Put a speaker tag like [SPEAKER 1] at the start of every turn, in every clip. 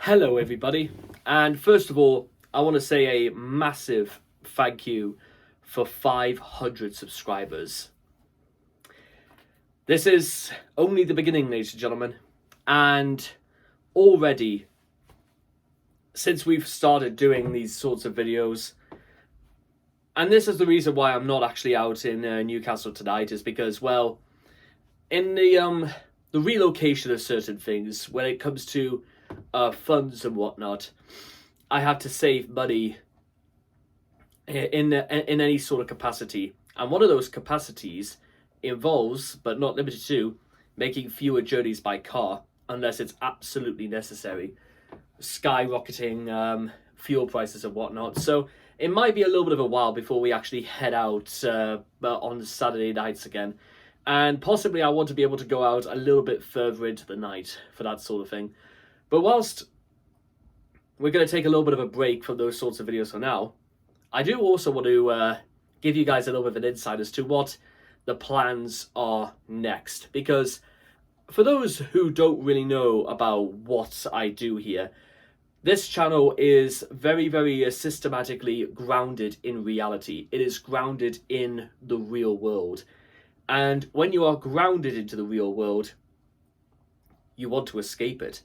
[SPEAKER 1] Hello, everybody. And first of all, I want to say a massive thank you for 500 subscribers. This is only the beginning, ladies and gentlemen. And already, since we've started doing these sorts of videos, and this is the reason why I'm not actually out in Newcastle tonight, is because, well, in the relocation of certain things, when it comes to funds and whatnot, I have to save money in any sort of capacity, and one of those capacities involves, but not limited to, making fewer journeys by car unless it's absolutely necessary. Skyrocketing fuel prices and whatnot, so it might be a little bit of a while before we actually head out on Saturday nights again. And possibly I want to be able to go out a little bit further into the night for that sort of thing. But whilst we're going to take a little bit of a break from those sorts of videos for now, I do also want to give you guys a little bit of an insight as to what the plans are next. Because for those who don't really know about what I do here, this channel is very, very systematically grounded in reality. It is grounded in the real world. And when you are grounded into the real world, you want to escape it.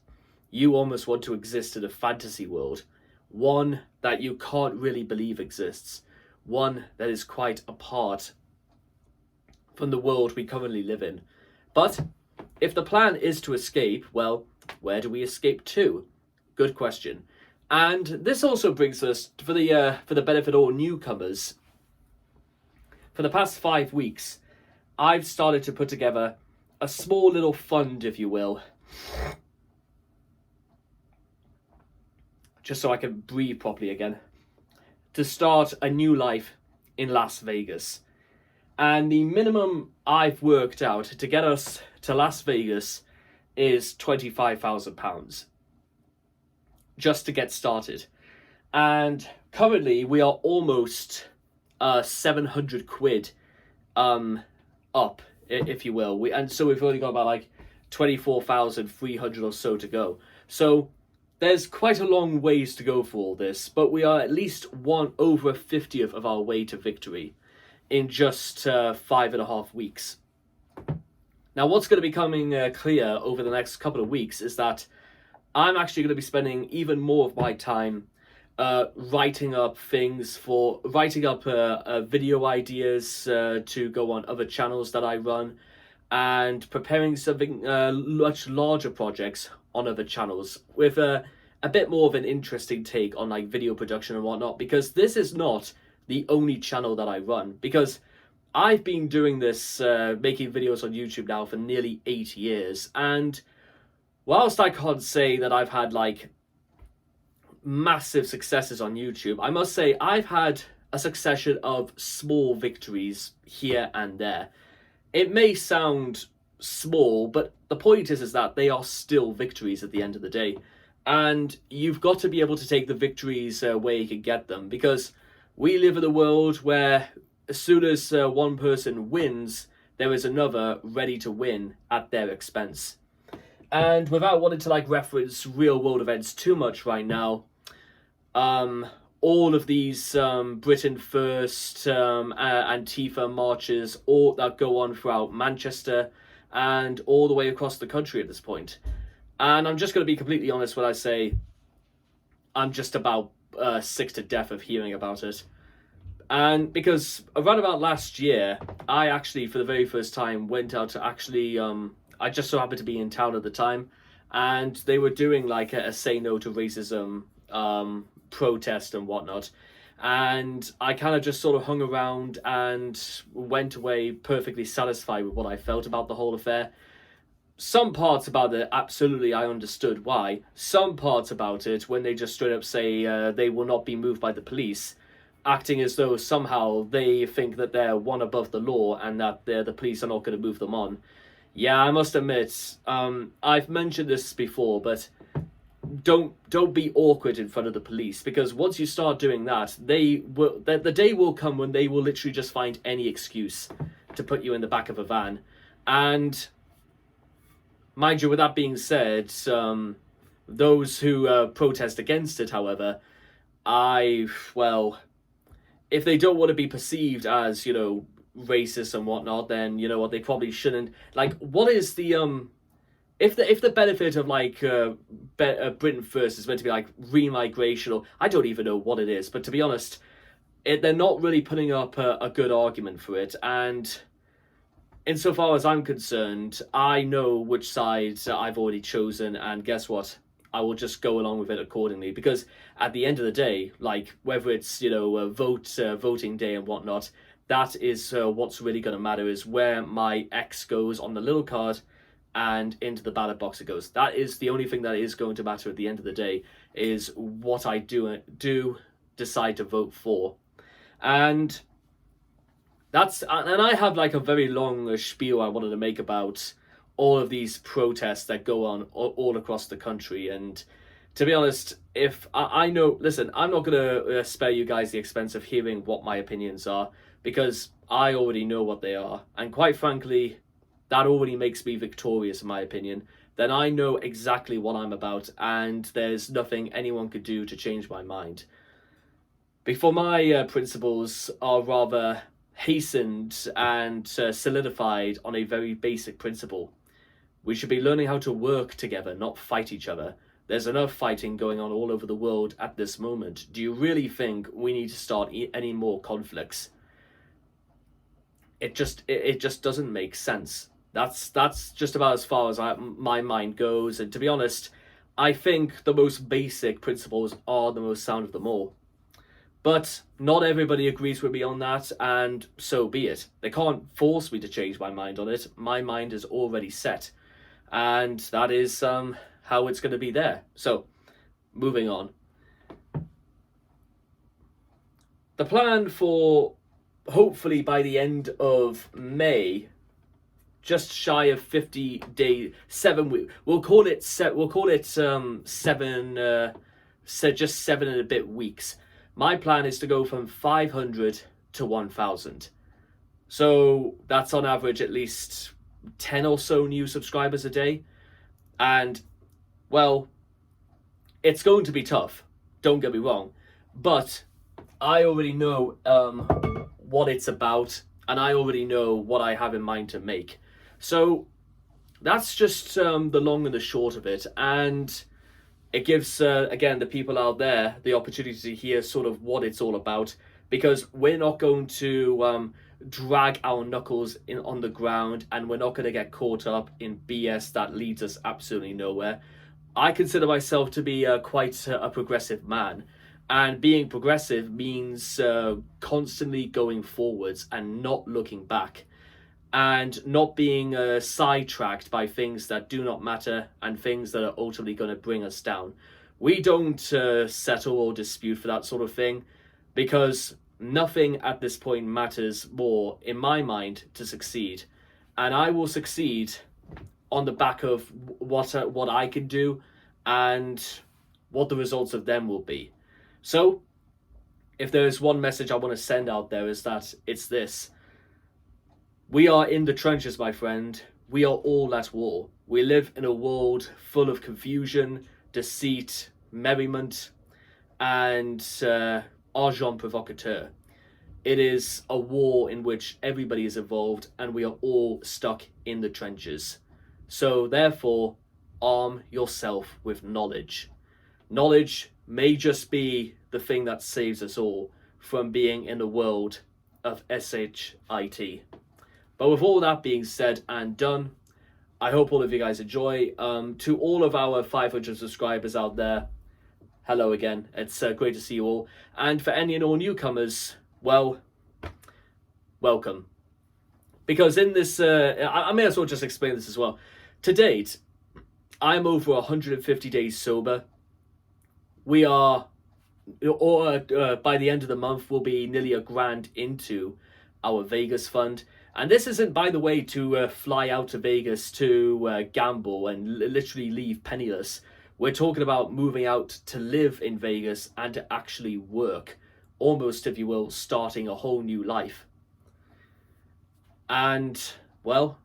[SPEAKER 1] You almost want to exist in a fantasy world, one that you can't really believe exists, one that is quite apart from the world we currently live in. But if the plan is to escape, well, where do we escape to? Good question. And this also brings us, for the benefit of all newcomers, for the past 5 weeks, I've started to put together a small little fund, if you will, just so I can breathe properly again, to start a new life in Las Vegas. And the minimum I've worked out to get us to Las Vegas is £25,000, just to get started. And currently we are almost 700 quid up, if you will. And so we've only got about like 24,300 or so to go. So there's quite a long ways to go for all this, but we are at least over a 50th of our way to victory in just 5.5 weeks. Now, what's going to be coming clear over the next couple of weeks is that I'm actually going to be spending even more of my time writing up video ideas to go on other channels that I run, and preparing something much larger projects on other channels with a bit more of an interesting take on like video production and whatnot, because this is not the only channel that I run. Because I've been doing this, making videos on YouTube now for nearly 8 years, and whilst I can't say that I've had like massive successes on YouTube, I must say I've had a succession of small victories here and there. It may sound small, but the point is that they are still victories at the end of the day. And you've got to be able to take the victories where you can get them, because we live in a world where as soon as one person wins, there is another ready to win at their expense. And without wanting to like reference real world events too much right now, all of these Britain First, Antifa marches, all that go on throughout Manchester and all the way across the country at this point. And I'm just going to be completely honest when I say I'm just about sick to death of hearing about it. And because around about last year, I actually, for the very first time, went out to actually, I just so happened to be in town at the time, and they were doing like a Say No to Racism protest and whatnot. And I kind of just sort of hung around and went away perfectly satisfied with what I felt about the whole affair. Some parts about it, absolutely, I understood why. Some parts about it, when they just straight up say they will not be moved by the police, acting as though somehow they think that they're one above the law and that the police are not going to move them on. Yeah, I must admit, I've mentioned this before, but don't be awkward in front of the police, because once you start doing that, the day will come when they will literally just find any excuse to put you in the back of a van. And mind you, with that being said, Those who protest against it, however, well, if they don't want to be perceived as, racist and whatnot, then you know what, they probably shouldn't. Like, what is the if the benefit of Britain First is meant to be like remigration, or I don't even know what it is, but to be honest, they're not really putting up a good argument for it. And insofar as I'm concerned, I know which side I've already chosen, and guess what? I will just go along with it accordingly, because at the end of the day, like, whether it's voting day and whatnot, that is what's really going to matter, is where my X goes on the little card and into the ballot box it goes. That is the only thing that is going to matter at the end of the day, is what I do decide to vote for. And I have like a very long spiel I wanted to make about all of these protests that go on all across the country. And to be honest, if I know, listen, I'm not going to spare you guys the expense of hearing what my opinions are, because I already know what they are. And quite frankly, that already makes me victorious, in my opinion. Then I know exactly what I'm about, and there's nothing anyone could do to change my mind. Before my principles are rather hastened and solidified on a very basic principle. We should be learning how to work together, not fight each other. There's enough fighting going on all over the world at this moment. Do you really think we need to start any more conflicts? It just doesn't make sense. That's just about as far as my mind goes. And to be honest, I think the most basic principles are the most sound of them all. But not everybody agrees with me on that, and so be it. They can't force me to change my mind on it. My mind is already set, and that is how it's going to be there. So, moving on. The plan for, hopefully by the end of May, just shy of 50 days, 7 weeks. We'll call it 7. Just 7 and a bit weeks. My plan is to go from 500 to 1,000. So that's on average at least 10 or so new subscribers a day. And, well, it's going to be tough. Don't get me wrong. But I already know what it's about, and I already know what I have in mind to make. So that's just the long and the short of it. And it gives, again, the people out there the opportunity to hear sort of what it's all about, because we're not going to drag our knuckles on the ground, and we're not going to get caught up in BS that leads us absolutely nowhere. I consider myself to be quite a progressive man, and being progressive means constantly going forwards and not looking back, and not being sidetracked by things that do not matter and things that are ultimately going to bring us down. We don't settle or dispute for that sort of thing, because nothing at this point matters more, in my mind, to succeed. And I will succeed on the back of what I can do and what the results of them will be. So, if there's one message I want to send out there, is that it's this. We are in the trenches, my friend. We are all at war. We live in a world full of confusion, deceit, merriment, and argent provocateur. It is a war in which everybody is involved, and we are all stuck in the trenches. So therefore, arm yourself with knowledge. Knowledge may just be the thing that saves us all from being in the world of SHIT. But with all that being said and done, I hope all of you guys enjoy. To all of our 500 subscribers out there, hello again. It's great to see you all. And for any and all newcomers, well, welcome. Because in this, I may as well just explain this as well. To date, I'm over 150 days sober. We are, by the end of the month, we'll be nearly $1,000 into our Vegas fund. And this isn't, by the way, to fly out to Vegas to gamble and literally leave penniless. We're talking about moving out to live in Vegas and to actually work. Almost, if you will, starting a whole new life. And, well,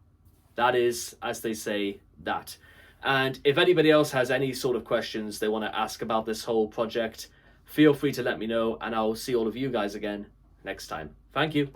[SPEAKER 1] that is, as they say, that. And if anybody else has any sort of questions they want to ask about this whole project, feel free to let me know, and I'll see all of you guys again next time. Thank you.